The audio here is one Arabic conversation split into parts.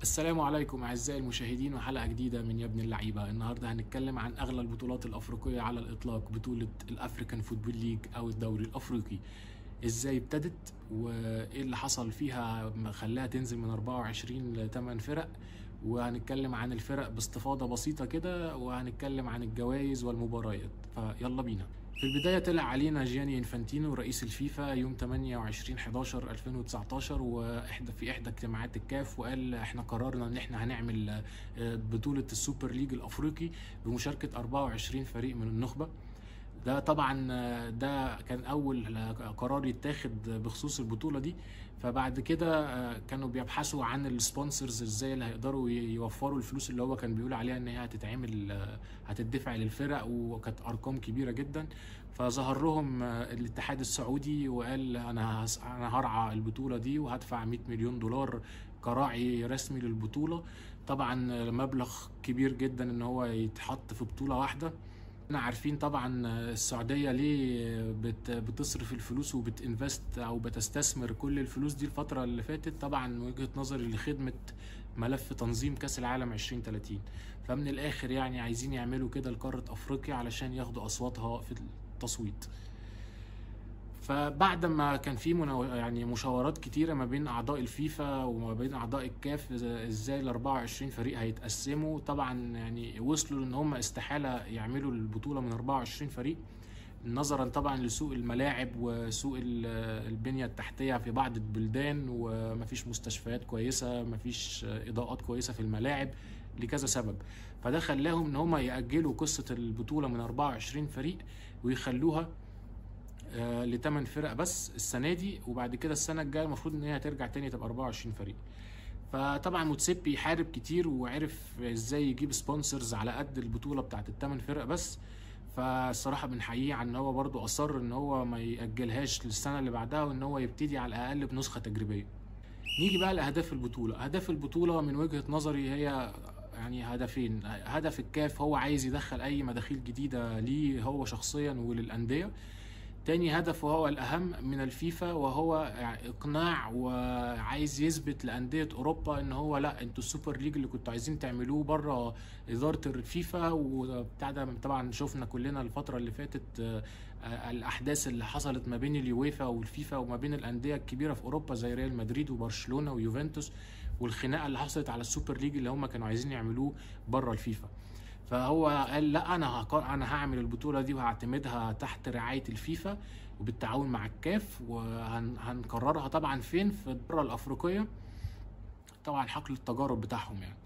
السلام عليكم أعزائي المشاهدين وحلقة جديدة من يا ابن اللعيبة. النهاردة هنتكلم عن أغلى البطولات الأفريقية على الإطلاق، بطولة الأفريكان فوتبول ليج أو الدوري الأفريقي. إزاي ابتدت وإيه اللي حصل فيها خلاها تنزل من 24 ل 8 فرق، وهنتكلم عن الفرق باستفاضة بسيطة كده، وهنتكلم عن الجوائز والمباريات. فيلا بينا. في البداية طلع علينا جياني انفانتينو رئيس الفيفا يوم 28/11/2019 في إحدى اجتماعات الكاف، وقال احنا قررنا ان احنا هنعمل بطولة السوبر ليج الأفريقي بمشاركة 24 فريق من النخبة. ده طبعا ده كان اول قرار يتاخد بخصوص البطولة دي. فبعد كده كانوا بيبحثوا عن السبونسرز، ازاي اللي هيقدروا يوفروا الفلوس اللي هو كان بيقول عليها ان هي هتدفع للفرق، وكانت ارقام كبيرة جدا. فظهر لهم الاتحاد السعودي وقال انا هرعى البطولة دي وهدفع 100 مليون دولار كراعي رسمي للبطولة. طبعا مبلغ كبير جدا ان هو يتحط في بطولة واحدة. احنا عارفين طبعا السعودية ليه بتصرف الفلوس وبتنفست او بتستثمر كل الفلوس دي الفترة اللي فاتت، طبعا من وجهة نظري لخدمة ملف تنظيم كأس العالم 2030. فمن الاخر يعني عايزين يعملوا كده لقارة افريقيا علشان ياخدوا اصواتها في التصويت. فبعد ما كان في يعني مشاورات كتيرة ما بين أعضاء الفيفا وما بين أعضاء الكاف إزاي ال 24 فريق هيتقسموا، طبعا يعني وصلوا إن هم استحالة يعملوا البطولة من 24 فريق، نظرا طبعا لسوء الملاعب وسوء البنية التحتية في بعض البلدان، ومفيش مستشفيات كويسة، مفيش إضاءات كويسة في الملاعب لكذا سبب. فده خلاهم إن هم يأجلوا قصة البطولة من 24 فريق ويخلوها ل8 فرق بس السنه دي، وبعد كده السنه الجايه المفروض ان هي هترجع تاني تبقى 24 فريق. فطبعا موتسيبي يحارب كتير وعرف ازاي يجيب سبونسرز على قد البطوله بتاعت ال8 فرق بس. فالصراحه بنحييه عن ان هو برضو اصر ان هو ما ياجلهاش للسنه اللي بعدها، وان هو يبتدي على الاقل بنسخه تجريبيه. نيجي بقى لاهداف البطوله. اهداف البطوله من وجهه نظري هي يعني هدفين. هدف الكاف هو عايز يدخل اي مداخيل جديده ليه هو شخصيا وللانديه. تاني هدف وهو الأهم من الفيفا، وهو يعني إقناع وعايز يثبت لأندية أوروبا إن هو لأ، أنتوا السوبر ليج اللي كنتوا عايزين تعملوه بره إدارة الفيفا وبتاع ده. طبعا شفنا كلنا الفترة اللي فاتت الأحداث اللي حصلت ما بين اليويفا والفيفا وما بين الأندية الكبيرة في أوروبا زي ريال مدريد وبرشلونة ويوفنتوس، والخناقة اللي حصلت على السوبر ليج اللي هم كانوا عايزين يعملوه بره الفيفا. فهو قال لا، انا هعمل البطوله دي وهعتمدها تحت رعايه الفيفا وبالتعاون مع الكاف، وهنكررها طبعا فين؟ في القاره الافريقيه، طبعا حقل التجارب بتاعهم يعني.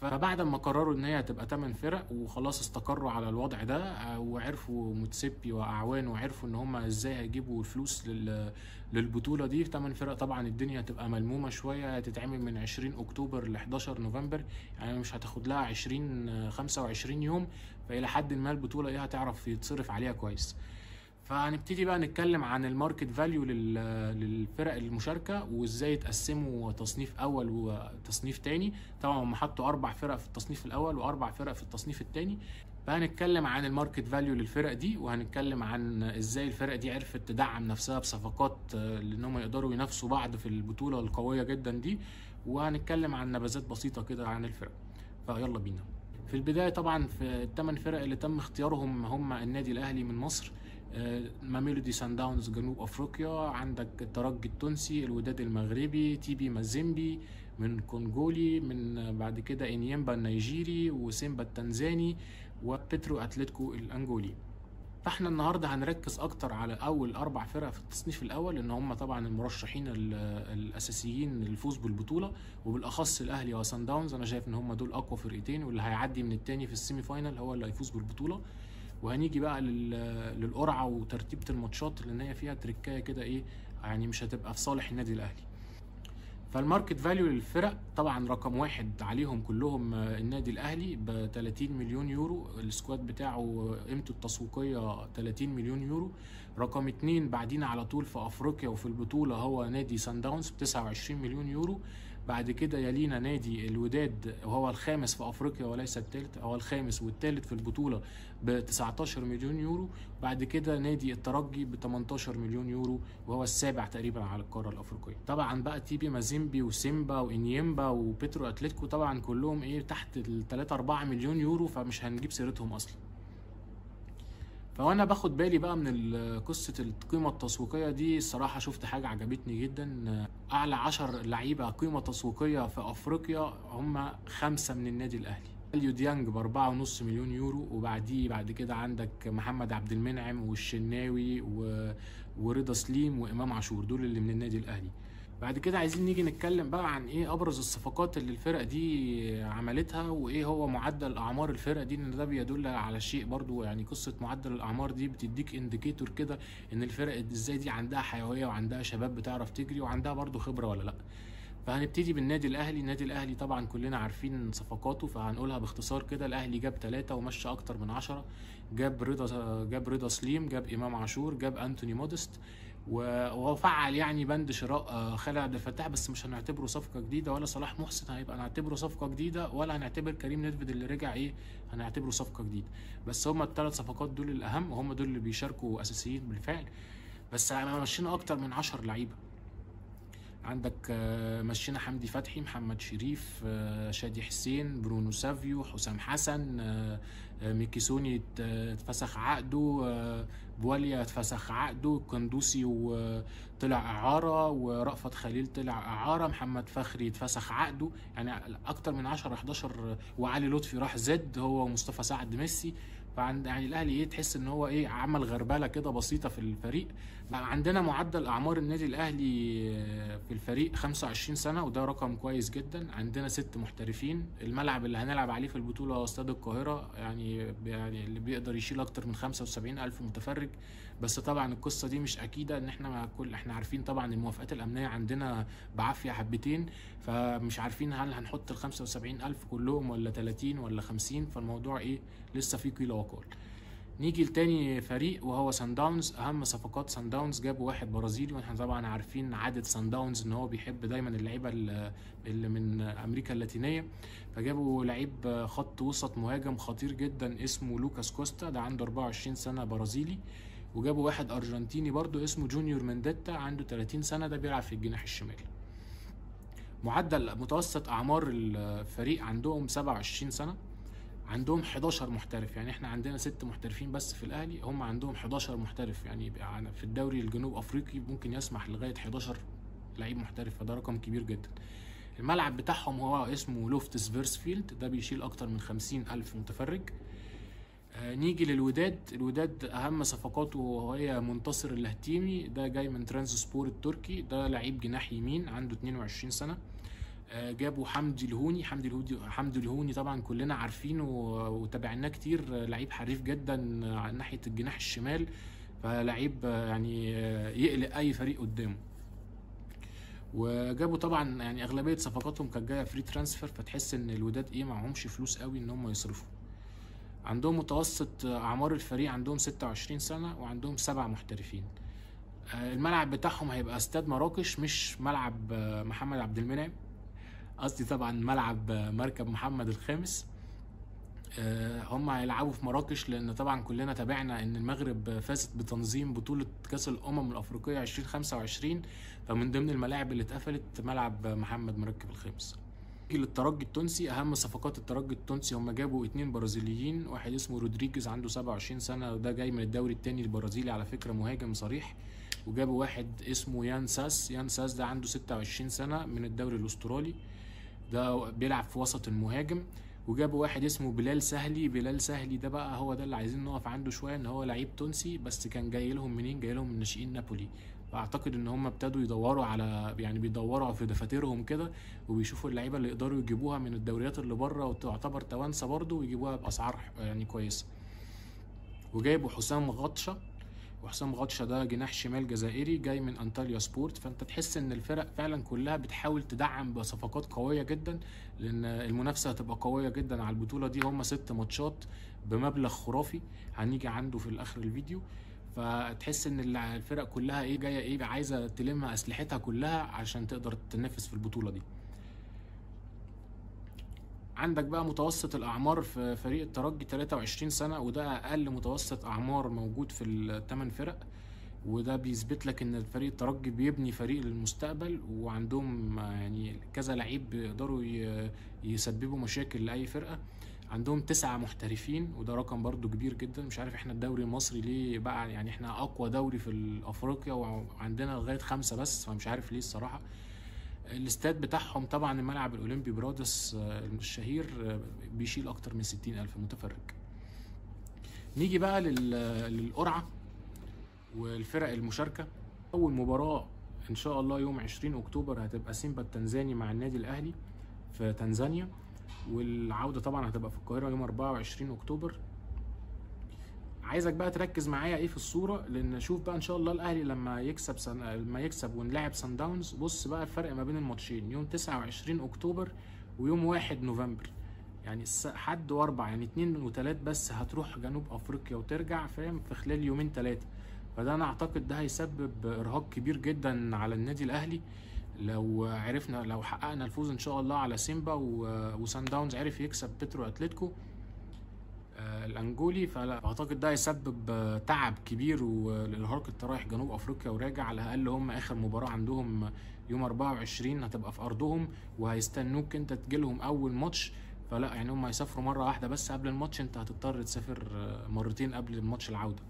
فبعد ما قرروا ان هي هتبقى 8 فرق وخلاص استقروا على الوضع ده، وعرفوا موتسيبي واعوانه وعرفوا ان هم ازاي هيجيبوا الفلوس للبطوله دي. 8 فرق طبعا الدنيا هتبقى ملمومه شويه، هتتعمل من 20 اكتوبر ل 11 نوفمبر، يعني مش هتاخد لها 25 يوم. فالى حد ما البطوله ايه هتعرف يتصرف عليها كويس. فهنبتدي بقى نتكلم عن الماركت فاليو للفرق المشاركه، وازاي يتقسموا تصنيف اول وتصنيف تاني. طبعا هم حطوا 4 فرق في التصنيف الاول و4 فرق في التصنيف التاني. فهنتكلم عن الماركت فاليو للفرق دي، وهنتكلم عن ازاي الفرق دي عرفت تدعم نفسها بصفقات لانهم يقدروا ينافسوا بعض في البطوله القويه جدا دي. وهنتكلم عن نبذات بسيطه كده عن الفرق. فيلا بينا. في البدايه طبعا في ال8 فرق اللي تم اختيارهم هم النادي الاهلي من مصر، ماميلودي سان داونز جنوب افريقيا، عندك الترجي التونسي، الوداد المغربي، تي بي مازيمبي من كونغولي، من بعد كده انيمبا النيجيري، وسيمبا التنزاني، وبيترو اتلتيكو الانجولي. فاحنا النهارده هنركز اكتر على اول 4 فرق في التصنيف الاول، لان هم طبعا المرشحين الاساسيين للفوز بالبطوله، وبالاخص الاهلي وسان داونز. انا شايف ان هم دول اقوى فرقتين، واللي هيعدي من التاني في السيمي فاينال هو اللي هيفوز بالبطوله. وهنيجي بقى للقرعه وترتيبه الماتشات، لان هي فيها تريكايه كده ايه يعني مش هتبقى في صالح النادي الاهلي. فالماركت فاليو للفرق طبعا رقم 1 عليهم كلهم النادي الاهلي ب 30 مليون يورو، السكواد بتاعه قيمته التسويقيه 30 مليون يورو. رقم 2 بعدين على طول في افريقيا وفي البطوله هو نادي سان داونز ب 29 مليون يورو. بعد كده يلينا نادي الوداد وهو الخامس في افريقيا وليس الثالث، هو الخامس والثالث في البطوله ب 19 مليون يورو. بعد كده نادي الترجي ب 18 مليون يورو وهو السابع تقريبا على القاره الافريقيه. طبعا بقى تيبي مازيمبي وسيمبا وانيمبا وبيترو اتلتيكو طبعا كلهم تحت ال 3 4 مليون يورو، فمش هنجيب سيرتهم اصلا. فوانا باخد بالي بقى من قصه القيمه التسويقيه دي، الصراحه شفت حاجه عجبتني جدا. اعلى 10 لعيبه قيمه تسويقيه في افريقيا هم 5 من النادي الاهلي. اليو ديانج ب 4.5 مليون يورو، وبعديه بعد كده عندك محمد عبد المنعم والشناوي ورضا سليم وامام عاشور، دول اللي من النادي الاهلي. بعد كده عايزين نيجي نتكلم بقى عن ابرز الصفقات اللي الفرق دي عملتها، وايه هو معدل اعمار الفرق دي، لان ده بيدل على شيء برضو. قصة معدل الاعمار دي بتديك انديكيتور كده ان الفرق ازاي دي عندها حيوية وعندها شباب بتعرف تجري وعندها برضو خبرة ولا لا. فهنبتدي بالنادي الاهلي. النادي الاهلي طبعا كلنا عارفين صفقاته، فهنقولها باختصار كده. الاهلي جاب 3 ومشى اكتر من 10. جاب رضا سليم، جاب امام عاشور، جاب انتوني مودست، وهو فعل بند شراء خالد عبد الفتاح، بس مش هنعتبره صفقه جديده، ولا صلاح محسن هيبقى نعتبره صفقه جديده، ولا هنعتبر كريم نيدفيد اللي رجع هنعتبره صفقه جديده. بس هم الثلاث صفقات دول الاهم، وهم دول اللي بيشاركوا اساسيين بالفعل. بس مشينا اكتر من 10 لعيبه. عندك مشينا حمدي فتحي، محمد شريف، شادي حسين، برونو سافيو، حسام حسن، ميكيسوني اتفسخ عقده، بواليا اتفسخ عقده، كندوسي وطلع اعاره، ورأفت خليل طلع اعاره، محمد فخري اتفسخ عقده. اكتر من 10 11. وعلي لطفي راح زد هو ومصطفى سعد ميسي. فعند الاهلي تحس ان هو عمل غربله كده بسيطه في الفريق. عندنا معدل اعمار النادي الاهلي في الفريق 25 سنه، وده رقم كويس جدا. عندنا 6 محترفين. الملعب اللي هنلعب عليه في البطوله هو استاد القاهره، اللي بيقدر يشيل اكتر من 75 الف متفرج. بس طبعا القصه دي مش اكيده، ان احنا عارفين طبعا الموافقات الامنيه عندنا بعافيه حبتين، فمش عارفين هل هنحط ال 75 الف كلهم ولا 30 ولا 50. فالموضوع لسه في قيل وقال. نيجي لتاني فريق وهو سان داونز. اهم صفقات سان داونز، جابوا واحد برازيلي، واحنا طبعا عارفين عادة سان داونز ان هو بيحب دايما اللعيبه اللي من امريكا اللاتينيه. فجابوا لعيب خط وسط مهاجم خطير جدا اسمه لوكاس كوستا، ده عنده 24 سنه، برازيلي. وجابوا واحد ارجنتيني برضو اسمه جونيور منديتا، عنده 30 سنه، ده بيلعب في الجناح الشمالي. معدل متوسط اعمار الفريق عندهم 27 سنه. عندهم 11 محترف. احنا عندنا 6 محترفين بس في الاهلي، هم عندهم 11 محترف. في الدوري الجنوب افريقي ممكن يسمح لغايه 11 لعيب محترف، فده رقم كبير جدا. الملعب بتاعهم هو اسمه لوفتس فيرسفيلد، ده بيشيل اكتر من 50 الف متفرج. نيجي للوداد. الوداد اهم صفقاته وهي منتصر اللهتيمي، ده جاي من ترانزسبور التركي، ده لعيب جناح يمين عنده 22 سنه. جابوا حمدي الهوني طبعا كلنا عارفينه وتابعناه كتير، لعيب حريف جدا ناحيه الجناح الشمال، فلعيب يقلق اي فريق قدامه. وجابوا طبعا اغلبيه صفقاتهم كانت جايه فري ترانسفير، فتحس ان الوداد معهمش فلوس قوي ان هم يصرفوا. عندهم متوسط اعمار الفريق عندهم 26 سنه، وعندهم 7 محترفين. الملعب بتاعهم هيبقى استاد مراكش، مش ملعب محمد عبد المنعم، قصدي طبعا ملعب مركب محمد الخامس. هم هيلعبوا في مراكش، لان طبعا كلنا تابعنا ان المغرب فازت بتنظيم بطولة كاس الامم الافريقية 2025، فمن ضمن الملاعب اللي اتقفلت ملعب محمد مركب الخامس. نيجي للترجي التونسي. اهم صفقات الترجي التونسي، هم جابوا 2 برازيليين، واحد اسمه رودريجيز عنده 27 سنة، وده جاي من الدوري الثاني البرازيلي على فكرة، مهاجم صريح. وجابوا واحد اسمه يان ساس ده عنده 26 سنة من الدوري الاسترالي، ده بيلعب في وسط المهاجم. وجابوا واحد اسمه بلال سهلي ده بقى هو ده اللي عايزين نقف عنده شويه، ان هو لعيب تونسي بس كان جاي لهم منين؟ جاي لهم من ناشئين نابولي. فاعتقد ان هم ابتدوا يدوروا على بيدوروا في دفاترهم كده، وبيشوفوا اللعيبه اللي يقدروا يجيبوها من الدوريات اللي بره وتعتبر توانسه برضه، ويجيبوها باسعار كويسه. وجايبوا حسام غطشه ده جناح شمال جزائري جاي من انطاليا سبورت. فانت تحس ان الفرق فعلا كلها بتحاول تدعم بصفقات قويه جدا، لان المنافسه هتبقى قويه جدا على البطوله دي. هم 6 ماتشات بمبلغ خرافي هنيجي عنده في الاخر الفيديو. فتحس ان الفرق كلها جايه عايزه تلم اسلحتها كلها عشان تقدر تنافس في البطوله دي. عندك بقى متوسط الاعمار في فريق الترجي 23 سنه، وده اقل متوسط اعمار موجود في الثمان فرق. وده بيثبت لك ان فريق الترجي بيبني فريق للمستقبل، وعندهم يعني كذا لعيب بيقدروا يسببوا مشاكل لاي فرقه. عندهم 9 محترفين، وده رقم برضو كبير جدا. مش عارف احنا الدوري المصري ليه بقى، يعني احنا اقوى دوري في افريقيا وعندنا لغايه 5 بس، فمش عارف ليه الصراحه. الاستاد بتاعهم طبعا الملعب الاولمبي برادس الشهير بيشيل اكتر من 60,000 متفرج. نيجي بقى للقرعه والفرق المشاركه. اول مباراه ان شاء الله يوم 20 اكتوبر هتبقى سيمبا التنزاني مع النادي الاهلي في تنزانيا، والعوده طبعا هتبقى في القاهره يوم 24 اكتوبر. عايزك بقى تركز معايا ايه في الصوره، لان شوف بقى ان شاء الله الاهلي لما يكسب ونلاعب سان داونز. بص بقى الفرق ما بين الماتشين يوم 29 اكتوبر ويوم 1 نوفمبر، يعني حد واربع، يعني 2 و3 بس هتروح جنوب افريقيا وترجع، فاهم، في خلال يومين 3. فده انا اعتقد ده هيسبب ارهاق كبير جدا على النادي الاهلي. لو حققنا الفوز ان شاء الله على سيمبا وسان داونز عرف يكسب بيترو اتلتيكو الانجولي، فاعتقد ده هيسبب تعب كبير والارهاق رايح جنوب افريقيا وراجع. على الاقل هم اخر مباراه عندهم يوم 24 هتبقى في ارضهم، وهيستنوك انت تجيلهم اول ماتش. فلا يعني هم هيسافروا مره واحده بس قبل الماتش، انت هتضطر تسافر مرتين قبل الماتش العوده.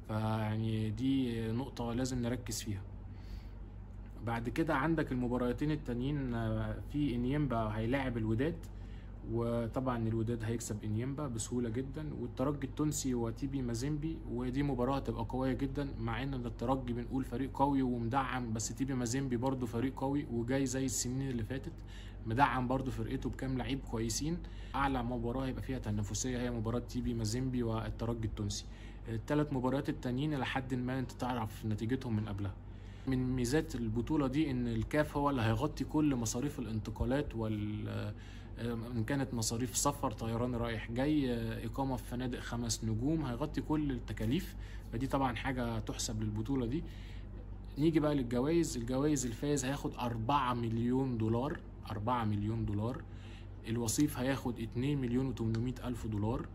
فيعني دي نقطه لازم نركز فيها. بعد كده عندك المباراتين التانيين، في انيمبا هيلاعب الوداد، وطبعا الوداد هيكسب انيمبا بسهوله جدا، والترجي التونسي وتيبي مازيمبي، ودي مباراه هتبقى قويه جدا. مع ان الترجي بنقول فريق قوي ومدعم، بس تيبي مازيمبي برضو فريق قوي وجاي زي السنين اللي فاتت، مدعم برضو فرقته بكام لعيب كويسين. اعلى مباراه هيبقى فيها تنافسيه هي مباراه تيبي مازيمبي والترجي التونسي. الثلاث مباريات التانيين لحد ما انت تعرف نتيجتهم من قبلها. من ميزات البطوله دي ان الكاف هو اللي هيغطي كل مصاريف الانتقالات ان كانت مصاريف سفر، طيران رايح جاي، اقامه في فنادق 5 نجوم، هيغطي كل التكاليف. فدي طبعا حاجه تحسب للبطوله دي. نيجي بقى للجوائز. الجوائز الفائز هياخد 4 مليون دولار، 4 مليون دولار. الوصيف هياخد 2 مليون و800 الف دولار.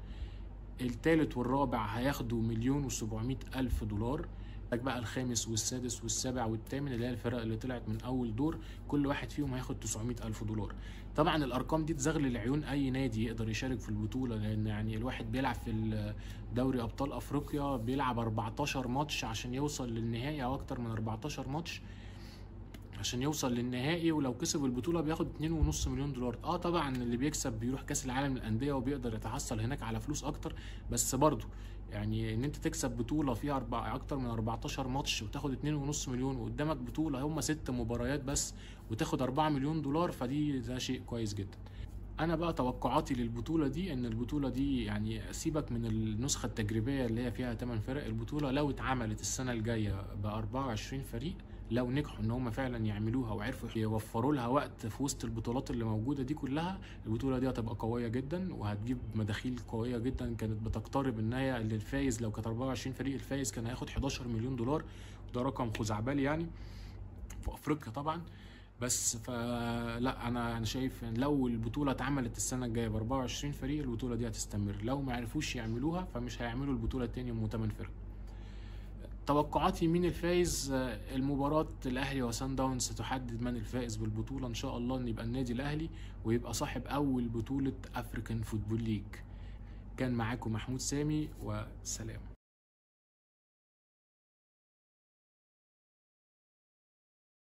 الثالث والرابع هياخدوا 1,700,000 دولار. بقى الخامس والسادس والسابع والثامن اللي هي الفرق اللي طلعت من اول دور، كل واحد فيهم هياخد 900,000 دولار. طبعا الارقام دي تزغلل عيون اي نادي يقدر يشارك في البطوله، لان يعني الواحد بيلعب في دوري ابطال افريقيا بيلعب 14 ماتش عشان يوصل للنهائي، او اكتر من 14 ماتش عشان يوصل للنهائي، ولو كسب البطوله بياخد 2.5 مليون دولار. طبعا اللي بيكسب بيروح كاس العالم للانديه وبيقدر يتحصل هناك على فلوس اكتر، بس برضه يعني ان انت تكسب بطوله فيها اكتر من 14 ماتش وتاخد 2.5 مليون، وقدامك بطوله هم 6 مباريات بس وتاخد 4 مليون دولار، ده شيء كويس جدا. انا بقى توقعاتي للبطوله دي ان البطوله دي يعني سيبك من النسخه التجريبيه اللي هي فيها 8 فرق. البطوله لو اتعملت السنه الجايه ب 24 فريق، لو نجحوا ان هم فعلا يعملوها وعرفوا يوفروا لها وقت في وسط البطولات اللي موجوده دي كلها، البطوله دي هتبقى قويه جدا وهتجيب مداخيل قويه جدا. كانت بتقترب ان هي للفايز، لو كانت 24 فريق الفايز كان هياخد 11 مليون دولار، وده رقم خزعبلي يعني في افريقيا طبعا. بس فلا انا شايف ان لو البطوله اتعملت السنه الجايه ب 24 فريق البطوله دي هتستمر. لو ما عرفوش يعملوها فمش هيعملوا البطوله التانية ام 8 فرق. توقعاتي مين الفائز؟ المباراة الاهلي وسان داونز ستحدد من الفائز بالبطولة. ان شاء الله ان يبقى النادي الاهلي ويبقى صاحب اول بطولة افريكان فوتبول ليج. كان معاكم محمود سامي، وسلام.